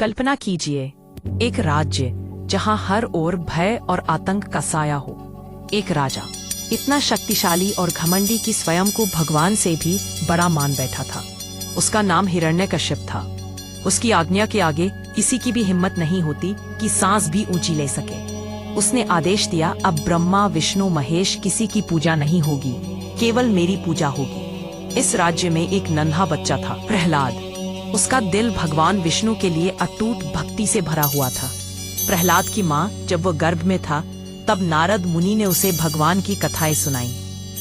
कल्पना कीजिए, एक राज्य जहां हर ओर भय और आतंक का साया हो। एक राजा इतना शक्तिशाली और घमंडी कि स्वयं को भगवान से भी बड़ा मान बैठा था। उसका नाम हिरण्यकश्यप था। उसकी आज्ञा के आगे किसी की भी हिम्मत नहीं होती कि सांस भी ऊंची ले सके। उसने आदेश दिया, अब ब्रह्मा विष्णु महेश किसी की पूजा नहीं होगी, केवल मेरी पूजा होगी। इस राज्य में एक नन्हा बच्चा था, प्रहलाद। उसका दिल भगवान विष्णु के लिए अटूट भक्ति से भरा हुआ था। प्रहलाद की माँ जब वो गर्भ में था, तब नारद मुनि ने उसे भगवान की कथाएं सुनाई।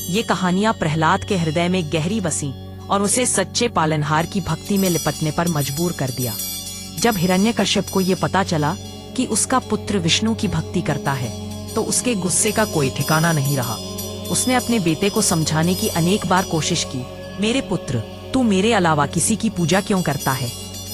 ये कहानियां प्रहलाद के हृदय में गहरी बसीं और उसे सच्चे पालनहार की भक्ति में लिपटने पर मजबूर कर दिया। जब हिरण्यकश्यप को ये पता चला कि उसका पुत्र विष्णु की भक्ति करता है, तो उसके गुस्से का कोई ठिकाना नहीं रहा। उसने अपने बेटे को समझाने की अनेक बार कोशिश की, मेरे पुत्र, तू मेरे अलावा किसी की पूजा क्यों करता है?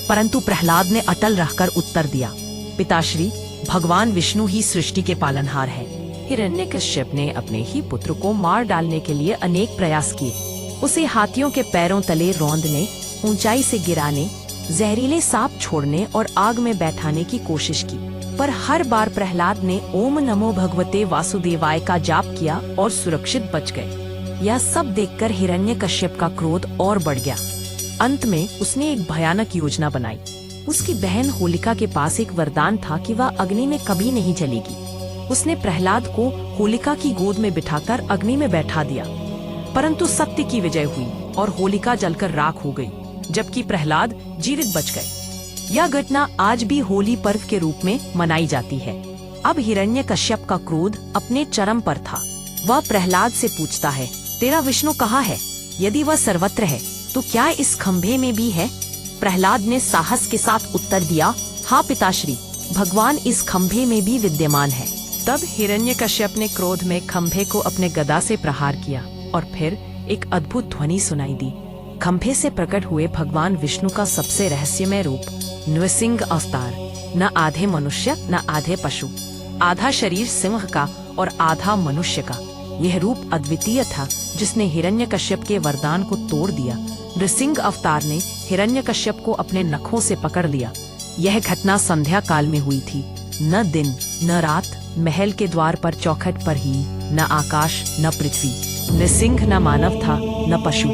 परंतु प्रहलाद ने अटल रहकर उत्तर दिया, पिताश्री, भगवान विष्णु ही सृष्टि के पालनहार है। हिरण्यकश्यप ने अपने ही पुत्र को मार डालने के लिए अनेक प्रयास किए। उसे हाथियों के पैरों तले रौंदने, ऊंचाई से गिराने, जहरीले सांप छोड़ने और आग में बैठाने की कोशिश की, पर हर बार प्रहलाद ने ओम नमो भगवते वासुदेवाय का जाप किया और सुरक्षित बच गए। यह सब देखकर हिरण्यकश्यप का क्रोध और बढ़ गया। अंत में उसने एक भयानक योजना बनाई। उसकी बहन होलिका के पास एक वरदान था कि वह अग्नि में कभी नहीं जलेगी। उसने प्रहलाद को होलिका की गोद में बिठाकर अग्नि में बैठा दिया, परंतु सत्य की विजय हुई और होलिका जलकर राख हो गई, जबकि प्रहलाद जीवित बच गए। यह घटना आज भी होली पर्व के रूप में मनाई जाती है। अब हिरण्यकश्यप का क्रोध अपने चरम पर था। वह प्रहलाद से पूछता है, तेरा विष्णु कहाँ है? यदि वह सर्वत्र है, तो क्या इस खंभे में भी है? प्रहलाद ने साहस के साथ उत्तर दिया, हाँ पिताश्री, भगवान इस खंभे में भी विद्यमान है। तब हिरण्यकश्यप ने क्रोध में खंभे को अपने गदा से प्रहार किया और फिर एक अद्भुत ध्वनि सुनाई दी। खंभे से प्रकट हुए भगवान विष्णु का सबसे रहस्यमय रूप, नृसिंह अवतार, न आधे मनुष्य न आधे पशु, आधा शरीर सिंह का और आधा मनुष्य का। यह रूप अद्वितीय था, जिसने हिरण्यकश्यप के वरदान को तोड़ दिया। नृसिंह अवतार ने हिरण्यकश्यप को अपने नखों से पकड़ लिया। यह घटना संध्या काल में हुई थी। न दिन न रात, महल के द्वार पर चौखट पर ही, न आकाश न पृथ्वी। नृसिंह न मानव था न पशु।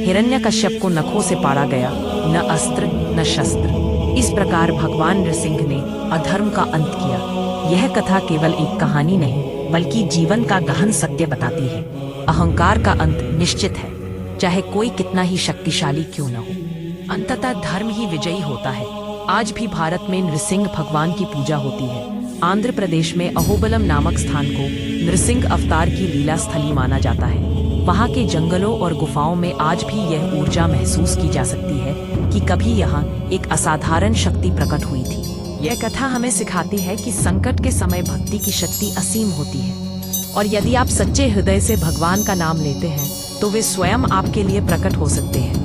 हिरण्यकश्यप को नखों से पाड़ा गया, न अस्त्र न शस्त्र। इस प्रकार भगवान नृसिंह ने अधर्म का अंत किया। यह कथा केवल एक कहानी नहीं, बल्कि जीवन का गहन सत्य बताती है। अहंकार का अंत निश्चित है, चाहे कोई कितना ही शक्तिशाली क्यों न हो। अंततः धर्म ही विजयी होता है। आज भी भारत में नृसिंह भगवान की पूजा होती है। आंध्र प्रदेश में अहोबलम नामक स्थान को नृसिंह अवतार की लीला स्थली माना जाता है। वहाँ के जंगलों और गुफाओं में आज भी यह ऊर्जा महसूस की जा सकती है कि कभी यहाँ एक असाधारण शक्ति प्रकट हुई थी। यह कथा हमें सिखाती है कि संकट के समय भक्ति की शक्ति असीम होती है, और यदि आप सच्चे हृदय से भगवान का नाम लेते हैं, तो वे स्वयं आपके लिए प्रकट हो सकते हैं।